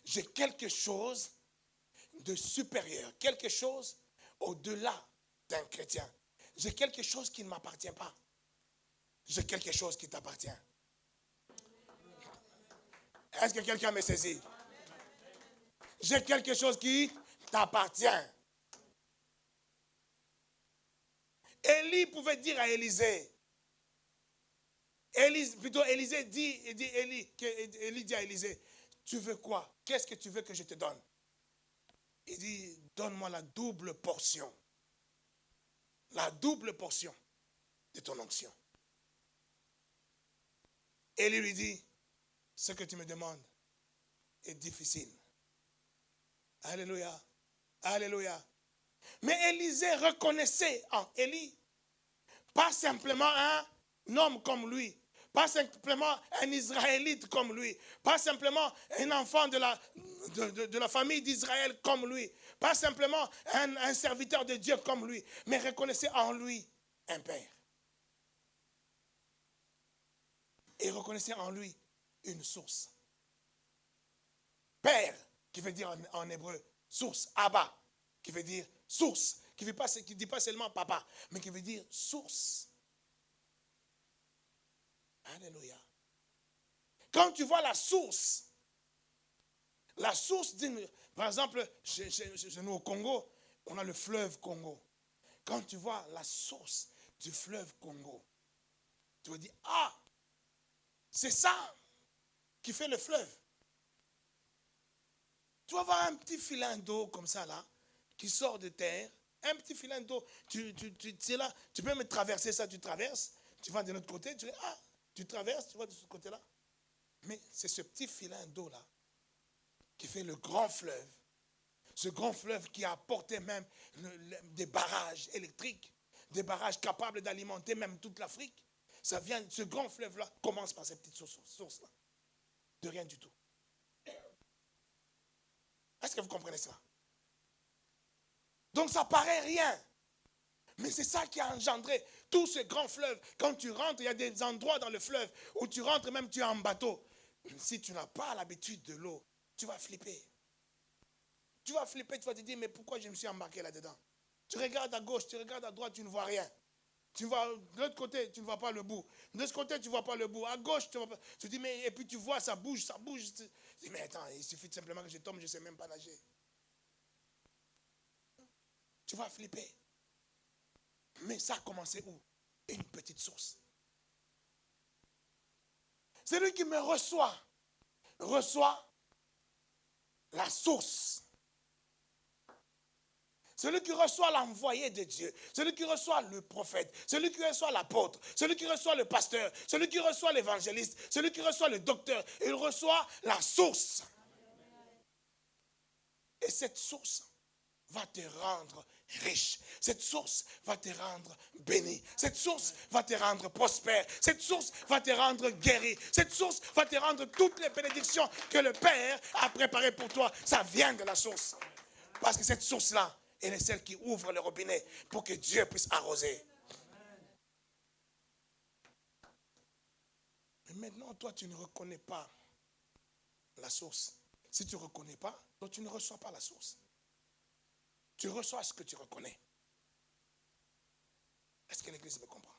j'ai quelque chose de supérieur, quelque chose au-delà d'un chrétien. J'ai quelque chose qui ne m'appartient pas. J'ai quelque chose qui t'appartient. Est-ce que quelqu'un me saisit? J'ai quelque chose qui t'appartient. Élie pouvait dire à Élisée, Élisée dit Élie dit à Élisée, tu veux quoi? Qu'est-ce que tu veux que je te donne? Il dit, donne-moi la double portion. La double portion de ton onction. Élie lui dit, ce que tu me demandes est difficile. Alléluia. Alléluia. Mais Élisée reconnaissait en Élie pas simplement un homme comme lui, pas simplement un Israélite comme lui, pas simplement un enfant de la famille d'Israël comme lui, pas simplement un serviteur de Dieu comme lui, mais reconnaissait en lui un père. Et reconnaissait en lui une source. Père, qui veut dire en hébreu source, Abba, qui veut dire source, qui ne dit pas seulement papa, mais qui veut dire source. Alléluia. Quand tu vois la source d'une... Par exemple, chez nous au Congo, on a le fleuve Congo. Quand tu vois la source du fleuve Congo, tu vas dire, ah, c'est ça qui fait le fleuve. Tu vas voir un petit filin d'eau comme ça là, qui sort de terre, un petit filin d'eau, tu es là, tu peux me traverser ça, tu traverses, tu vas de l'autre côté, tu dis, ah, tu traverses, tu vas de ce côté-là. Mais c'est ce petit filin d'eau-là qui fait le grand fleuve. Ce grand fleuve qui a apporté même des barrages électriques, des barrages capables d'alimenter même toute l'Afrique. Ça vient, ce grand fleuve-là commence par ces petites sources-là. De rien du tout. Est-ce que vous comprenez ça? Donc ça paraît rien. Mais c'est ça qui a engendré tout ce grand fleuve. Quand tu rentres, il y a des endroits dans le fleuve où tu rentres, même tu es en bateau. Si tu n'as pas l'habitude de l'eau, tu vas flipper. Tu vas flipper, tu vas te dire, mais pourquoi je me suis embarqué là-dedans? Tu regardes à gauche, tu regardes à droite, tu ne vois rien. Tu vas de l'autre côté, tu ne vois pas le bout. De ce côté, tu ne vois pas le bout. À gauche, tu ne vois pas. Tu dis, mais et puis tu vois, ça bouge, ça bouge. Tu dis, mais attends, il suffit simplement que je tombe, je ne sais même pas nager. Tu vas flipper. Mais ça a commencé où? Une petite source. Celui qui me reçoit la source. Celui qui reçoit l'envoyé de Dieu, celui qui reçoit le prophète, celui qui reçoit l'apôtre, celui qui reçoit le pasteur, celui qui reçoit l'évangéliste, celui qui reçoit le docteur, il reçoit la source. Et cette source va te rendre riche. Cette source va te rendre béni. Cette source va te rendre prospère. Cette source va te rendre guéri. Cette source va te rendre toutes les bénédictions que le Père a préparées pour toi. Ça vient de la source. Parce que cette source-là, elle est celle qui ouvre le robinet pour que Dieu puisse arroser. Mais maintenant, toi, tu ne reconnais pas la source. Si tu ne reconnais pas, toi, tu ne reçois pas la source. Tu reçois ce que tu reconnais. Est-ce que l'Église me comprend?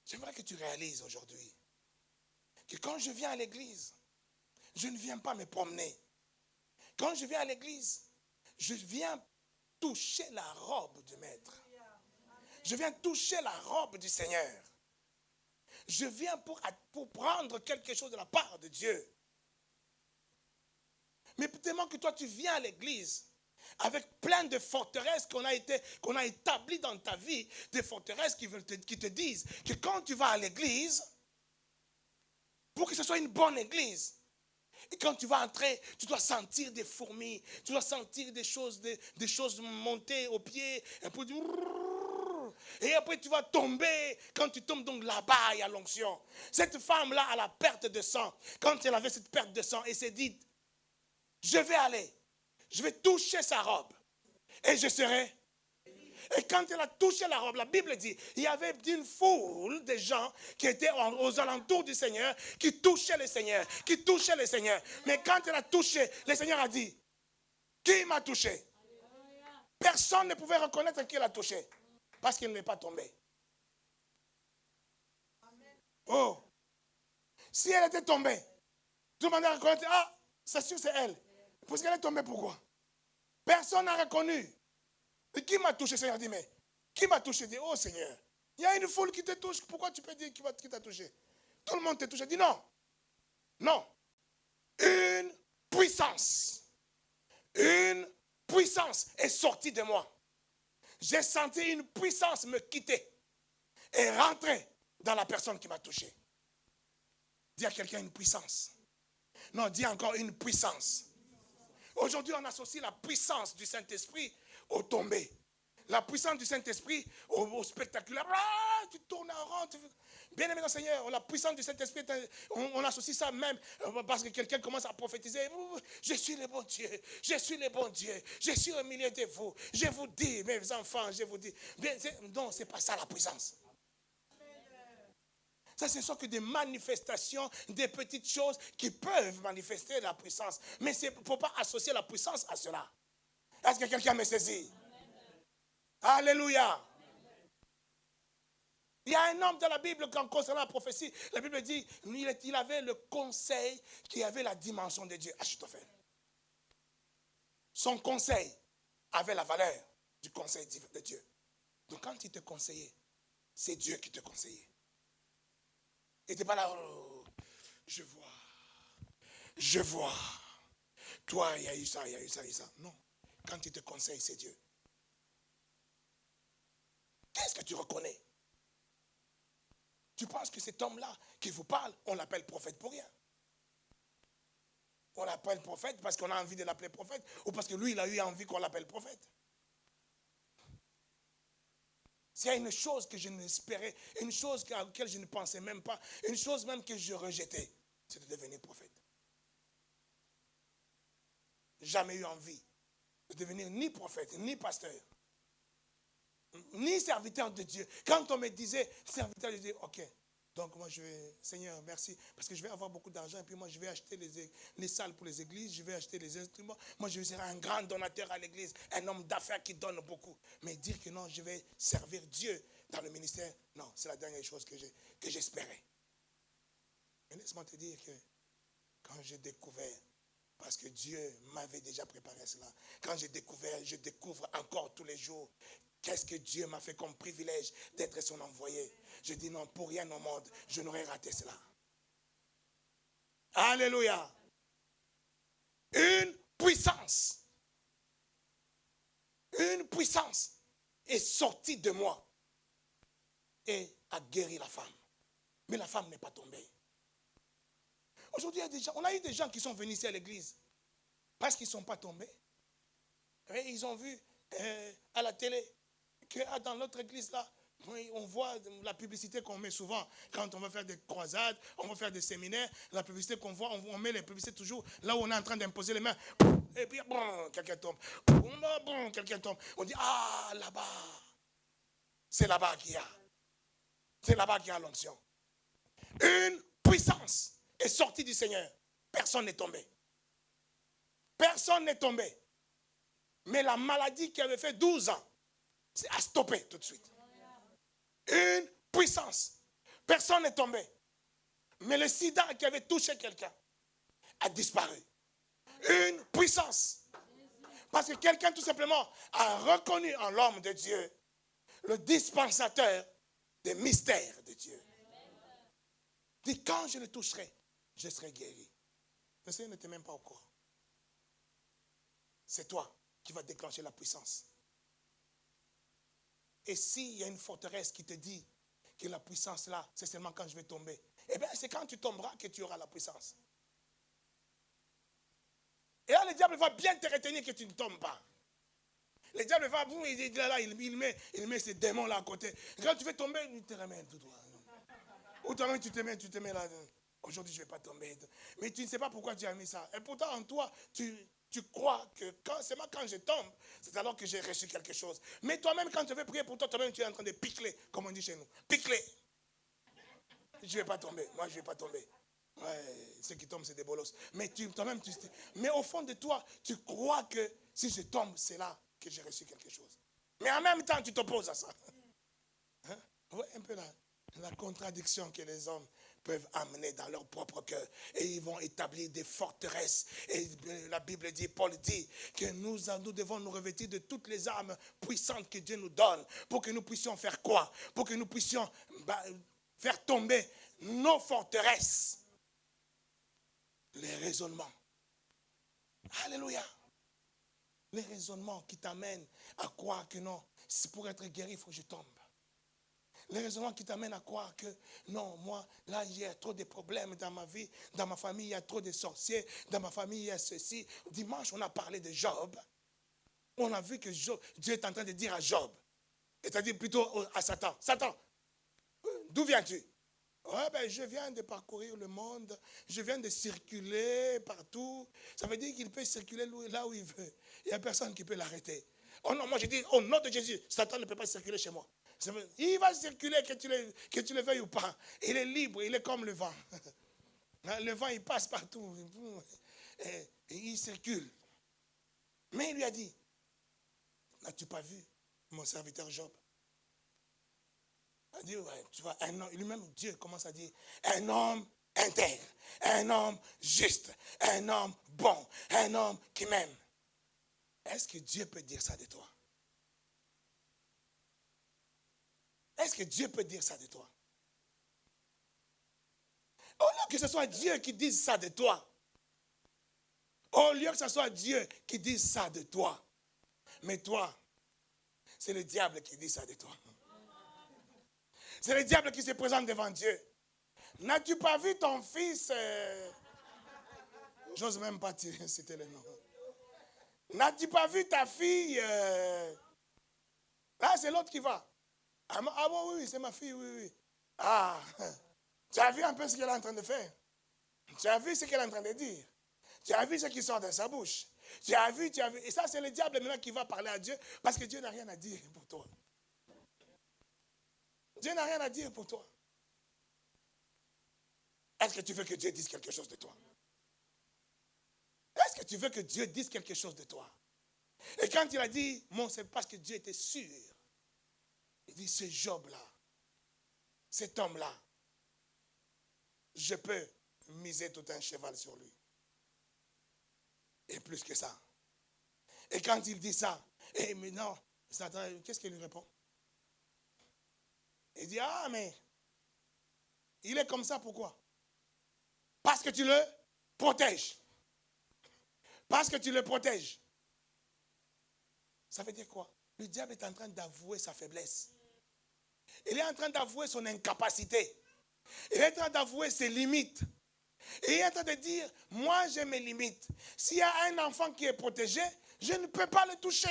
J'aimerais que tu réalises aujourd'hui que quand je viens à l'Église, je ne viens pas me promener. Quand je viens à l'Église, je viens toucher la robe du Maître. Je viens toucher la robe du Seigneur. je viens pour prendre quelque chose de la part de Dieu. Mais tellement que toi, tu viens à l'église avec plein de forteresses qu'on a établies dans ta vie, des forteresses qui te disent que quand tu vas à l'église, pour que ce soit une bonne église, et quand tu vas entrer, tu dois sentir des fourmis, tu dois sentir des choses monter aux pieds, un peu et après tu vas tomber. Quand tu tombes, donc là-bas, il y a l'onction. Cette femme-là a la perte de sang. Quand elle avait cette perte de sang, elle s'est dit, je vais aller, je vais toucher sa robe et je serai. Et quand elle a touché la robe, la Bible dit, il y avait une foule de gens qui étaient aux alentours du Seigneur, qui touchaient le Seigneur, Mais quand elle a touché, le Seigneur a dit, qui m'a touché? Personne ne pouvait reconnaître qui l'a touché, parce qu'il n'est pas tombé. Oh, si elle était tombée, tout le monde a reconnu, ah, c'est sûr c'est elle. Parce qu'elle est tombée, pourquoi? Personne n'a reconnu. Et qui m'a touché? Le Seigneur dit, mais qui m'a touché? Il dit, oh Seigneur, il y a une foule qui te touche. Pourquoi tu peux dire qui t'a touché? Tout le monde t'a touché. Il dit, non. Non. Une puissance est sortie de moi. J'ai senti une puissance me quitter et rentrer dans la personne qui m'a touché. Dis à quelqu'un une puissance. Non, dis encore une puissance. Aujourd'hui, on associe la puissance du Saint-Esprit au tombé. La puissance du Saint-Esprit au spectaculaire. Ah, tu tournes en rond. Bien aimé dans le Seigneur, la puissance du Saint-Esprit, on associe ça même parce que quelqu'un commence à prophétiser. Je suis le bon Dieu, je suis le bon Dieu, je suis au milieu de vous. Je vous dis, mes enfants, je vous dis. Non, ce n'est pas ça la puissance. Ça, ce ne sont que des manifestations, des petites choses qui peuvent manifester la puissance. Mais il ne faut pas associer la puissance à cela. Est-ce que quelqu'un me saisit? Alléluia. Il y a un homme dans la Bible, concernant la prophétie, la Bible dit, il avait le conseil qui avait la dimension de Dieu. Achitophel. Son conseil avait la valeur du conseil de Dieu. Donc quand il te conseillait, c'est Dieu qui te conseillait. Il n'était pas là, oh, je vois. Toi, il y a eu ça, il y a eu ça, il y a eu ça. Non. Quand il te conseille, c'est Dieu. Qu'est-ce que tu reconnais? Tu penses que cet homme-là qui vous parle, on l'appelle prophète pour rien. On l'appelle prophète parce qu'on a envie de l'appeler prophète ou parce que lui, il a eu envie qu'on l'appelle prophète. S'il y a une chose que je n'espérais, une chose à laquelle je ne pensais même pas, une chose même que je rejetais, c'est de devenir prophète. Jamais eu envie de devenir ni prophète, ni pasteur, ni serviteur de Dieu. Quand on me disait serviteur de Dieu, ok, donc moi je vais, Seigneur, merci, parce que je vais avoir beaucoup d'argent, et puis moi je vais acheter les salles pour les églises, je vais acheter les instruments, moi je serai un grand donateur à l'église, un homme d'affaires qui donne beaucoup. Mais dire que non, je vais servir Dieu dans le ministère, non, c'est la dernière chose que j'espérais. Mais laisse-moi te dire que quand j'ai découvert, parce que Dieu m'avait déjà préparé cela, quand j'ai découvert, je découvre encore tous les jours, qu'est-ce que Dieu m'a fait comme privilège d'être son envoyé. Je dis non, pour rien au monde, je n'aurais raté cela. Alléluia. Une puissance est sortie de moi et a guéri la femme. Mais la femme n'est pas tombée. Aujourd'hui, on a eu des gens qui sont venus ici à l'église parce qu'ils ne sont pas tombés. Et ils ont vu à la télé que dans notre église là, on voit la publicité qu'on met souvent quand on va faire des croisades, on va faire des séminaires, la publicité qu'on voit, on met les publicités toujours là où on est en train d'imposer les mains. Et puis, bon, quelqu'un tombe. Bon, quelqu'un tombe. On dit, ah, là-bas. C'est là-bas qu'il y a. C'est là-bas qu'il y a l'onction. Une puissance est sortie du Seigneur. Personne n'est tombé. Personne n'est tombé. Mais la maladie qui avait fait 12 ans, a stoppé tout de suite. Une puissance. Personne n'est tombé. Mais le sida qui avait touché quelqu'un a disparu. Une puissance. Parce que quelqu'un tout simplement a reconnu en l'homme de Dieu le dispensateur des mystères de Dieu. Dis, quand je le toucherai, je serai guéri. Le Seigneur ne t'est même pas au courant. C'est toi qui vas déclencher la puissance. Et s'il y a une forteresse qui te dit que la puissance là, c'est seulement quand je vais tomber, eh bien c'est quand tu tomberas que tu auras la puissance. Et là, le diable va bien te retenir que tu ne tombes pas. Le diable va, il met ces démons là à côté. Quand tu veux tomber, il te remet tout droit. Ou toi-même, tu te mets là. Aujourd'hui, je ne vais pas tomber. Mais tu ne sais pas pourquoi tu as mis ça. Et pourtant, en toi, tu crois que seulement quand je tombe, c'est alors que j'ai reçu quelque chose. Mais toi-même, quand tu veux prier pour toi, toi-même, tu es en train de piquer, comme on dit chez nous. Piquer. Je ne vais pas tomber. Moi, je ne vais pas tomber. Ouais, ceux qui tombent, c'est des bolos. Mais toi-même, mais au fond de toi, tu crois que si je tombe, c'est là que j'ai reçu quelque chose. Mais en même temps, tu t'opposes à ça. Hein? Vous voyez un peu la contradiction que les hommes peuvent amener dans leur propre cœur. Et ils vont établir des forteresses. Et la Bible dit, Paul dit, que nous devons nous revêtir de toutes les armes puissantes que Dieu nous donne. Pour que nous puissions faire quoi? Pour que nous puissions faire tomber nos forteresses. Les raisonnements. Alléluia. Les raisonnements qui t'amènent à croire que non, pour être guéri, il faut que je tombe. Les raisonnements qui t'amènent à croire que non, moi, là, il y a trop de problèmes dans ma vie, dans ma famille, il y a trop de sorciers, dans ma famille, il y a ceci. Dimanche, on a parlé de Job. On a vu que Dieu est en train de dire à Job, c'est-à-dire plutôt à Satan, Satan, d'où viens-tu? Ouais, ben, je viens de parcourir le monde, je viens de circuler partout. Ça veut dire qu'il peut circuler là où il veut. Il n'y a personne qui peut l'arrêter. Oh non, moi je dis, au nom de Jésus, Satan ne peut pas circuler chez moi. Il va circuler, que tu le veuilles ou pas. Il est libre, il est comme le vent. Le vent, il passe partout. Et il circule. Mais il lui a dit, n'as-tu pas vu mon serviteur Job? Il a dit, ouais, tu vois, un homme, lui-même, Dieu commence à dire, un homme intègre, un homme juste, un homme bon, un homme qui m'aime. Est-ce que Dieu peut dire ça de toi? Est-ce que Dieu peut dire ça de toi? Au lieu que ce soit Dieu qui dise ça de toi, au lieu que ce soit Dieu qui dise ça de toi, mais toi, c'est le diable qui dit ça de toi. C'est le diable qui se présente devant Dieu. N'as-tu pas vu ton fils J'ose même pas citer le nom. N'as-tu pas vu ta fille Là, c'est l'autre qui va. Ah bon, oui, c'est ma fille, oui. Ah, tu as vu un peu ce qu'elle est en train de faire? Tu as vu ce qu'elle est en train de dire? Tu as vu ce qui sort de sa bouche? Tu as vu. Et ça, c'est le diable maintenant qui va parler à Dieu parce que Dieu n'a rien à dire pour toi. Dieu n'a rien à dire pour toi. Est-ce que tu veux que Dieu dise quelque chose de toi? Est-ce que tu veux que Dieu dise quelque chose de toi? Et quand il a dit, bon, c'est parce que Dieu était sûr. Il dit, ce Job-là, cet homme-là, je peux miser tout un cheval sur lui. Et plus que ça. Et quand il dit ça, et maintenant, Satan, qu'est-ce qu'il lui répond? Il dit, ah, mais il est comme ça, pourquoi? Parce que tu le protèges. Parce que tu le protèges. Ça veut dire quoi? Le diable est en train d'avouer sa faiblesse. Il est en train d'avouer son incapacité. Il est en train d'avouer ses limites. Et il est en train de dire, moi j'ai mes limites. S'il y a un enfant qui est protégé, je ne peux pas le toucher.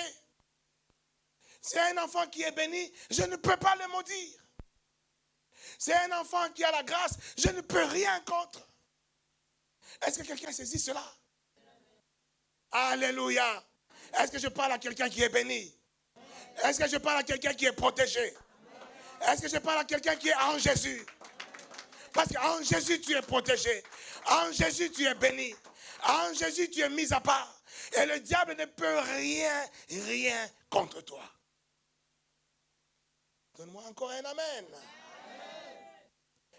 S'il y a un enfant qui est béni, je ne peux pas le maudire. S'il y a un enfant qui a la grâce, je ne peux rien contre. Est-ce que quelqu'un saisit cela? Alléluia. Est-ce que je parle à quelqu'un qui est béni? Est-ce que je parle à quelqu'un qui est protégé? Est-ce que je parle à quelqu'un qui est en Jésus? Parce qu'en Jésus, tu es protégé. En Jésus, tu es béni. En Jésus, tu es mis à part. Et le diable ne peut rien contre toi. Donne-moi encore un amen.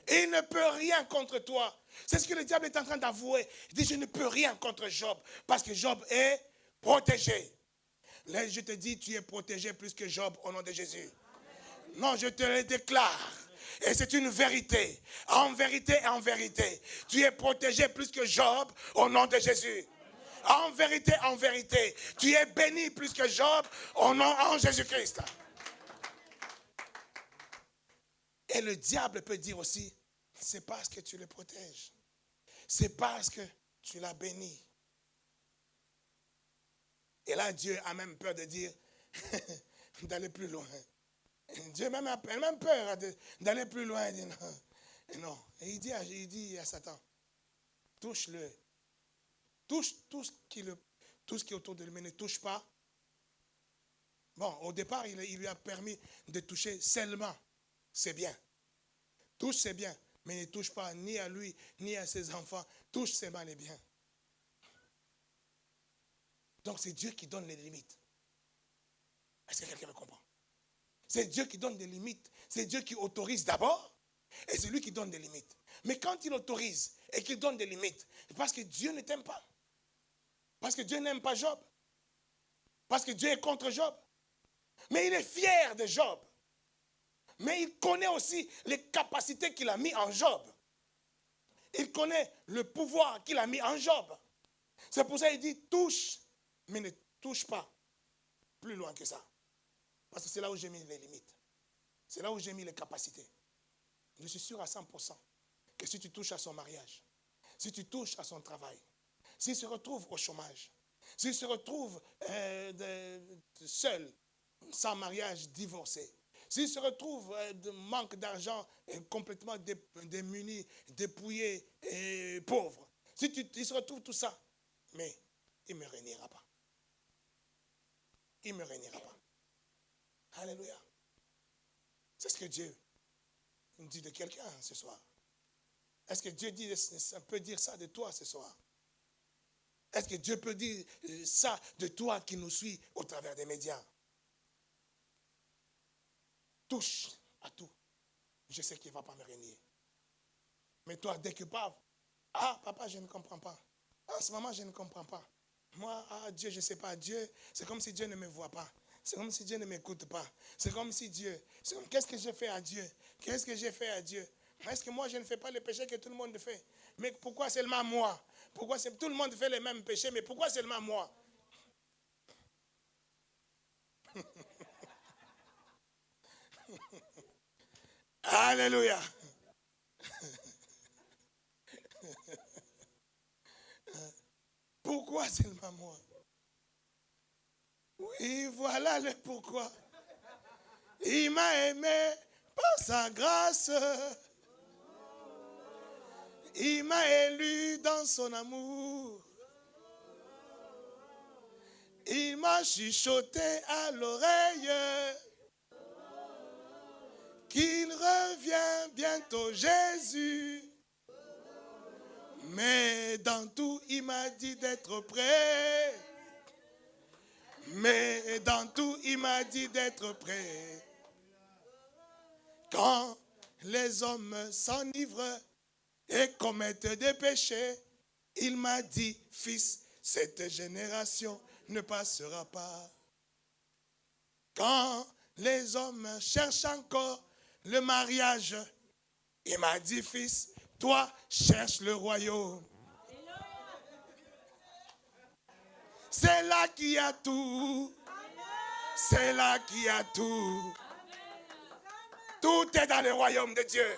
Il ne peut rien contre toi. C'est ce que le diable est en train d'avouer. Il dit, je ne peux rien contre Job. Parce que Job est protégé. Là, je te dis, tu es protégé plus que Job au nom de Jésus. Non, je te le déclare. Et c'est une vérité. En vérité, tu es protégé plus que Job au nom de Jésus. En vérité, tu es béni plus que Job au nom de Jésus-Christ. Et le diable peut dire aussi, c'est parce que tu le protèges. C'est parce que tu l'as béni. Et là, Dieu a même peur de dire, d'aller plus loin. Dieu a même peur d'aller plus loin. Il dit non. Et il dit à Satan, touche-le. Touche tout ce qui est autour de lui, mais ne touche pas. Bon, au départ, il lui a permis de toucher seulement ses biens. Touche ses biens, mais ne touche pas ni à lui, ni à ses enfants. Touche seulement les biens. Donc c'est Dieu qui donne les limites. Est-ce que quelqu'un me comprend? C'est Dieu qui donne des limites. C'est Dieu qui autorise d'abord, et c'est lui qui donne des limites. Mais quand il autorise et qu'il donne des limites, c'est parce que Dieu ne t'aime pas. Parce que Dieu n'aime pas Job. Parce que Dieu est contre Job. Mais il est fier de Job. Mais il connaît aussi les capacités qu'il a mis en Job. Il connaît le pouvoir qu'il a mis en Job. C'est pour ça qu'il dit touche, mais ne touche pas plus loin que ça. Parce que c'est là où j'ai mis les limites. C'est là où j'ai mis les capacités. Je suis sûr à 100% que si tu touches à son mariage, si tu touches à son travail, s'il se retrouve au chômage, s'il se retrouve seul, sans mariage, divorcé, s'il se retrouve de manque d'argent, complètement démuni, dépouillé et pauvre, il se retrouve tout ça, mais il ne me réunira pas. Il ne me réunira pas. Alléluia. C'est ce que Dieu dit de quelqu'un ce soir. Est-ce que Dieu peut dire ça de toi ce soir? Est-ce que Dieu peut dire ça de toi qui nous suis au travers des médias? Touche à tout. Je sais qu'il ne va pas me régner. Mais toi, dès que papa, je ne comprends pas. En ce moment, je ne comprends pas. Moi, Dieu, je ne sais pas. Dieu, c'est comme si Dieu ne me voit pas. C'est comme si Dieu ne m'écoute pas. C'est comme si qu'est-ce que j'ai fait à Dieu? Qu'est-ce que j'ai fait à Dieu? Est-ce que moi, je ne fais pas les péchés que tout le monde fait? Mais pourquoi seulement moi? Pourquoi tout le monde fait les mêmes péchés, mais pourquoi seulement moi? Alléluia. Pourquoi seulement moi? Oui, voilà le pourquoi. Il m'a aimé par sa grâce. Il m'a élu dans son amour. Il m'a chuchoté à l'oreille qu'il revient bientôt, Jésus. Mais dans tout, il m'a dit d'être prêt. Mais dans tout, il m'a dit d'être prêt. Quand les hommes s'enivrent et commettent des péchés, il m'a dit, fils, cette génération ne passera pas. Quand les hommes cherchent encore le mariage, il m'a dit, fils, toi, cherche le royaume. C'est là qu'il y a tout. C'est là qu'il y a tout. Tout est dans le royaume de Dieu.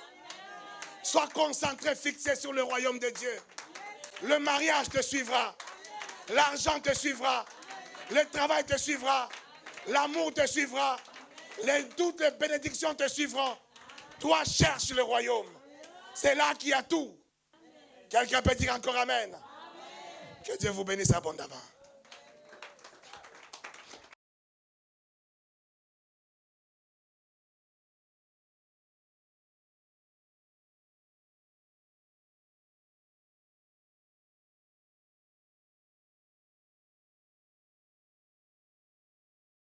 Sois concentré, fixé sur le royaume de Dieu. Le mariage te suivra. L'argent te suivra. Le travail te suivra. L'amour te suivra. Toutes les bénédictions te suivront. Toi, cherche le royaume. C'est là qu'il y a tout. Quelqu'un peut dire encore amen. Que Dieu vous bénisse abondamment.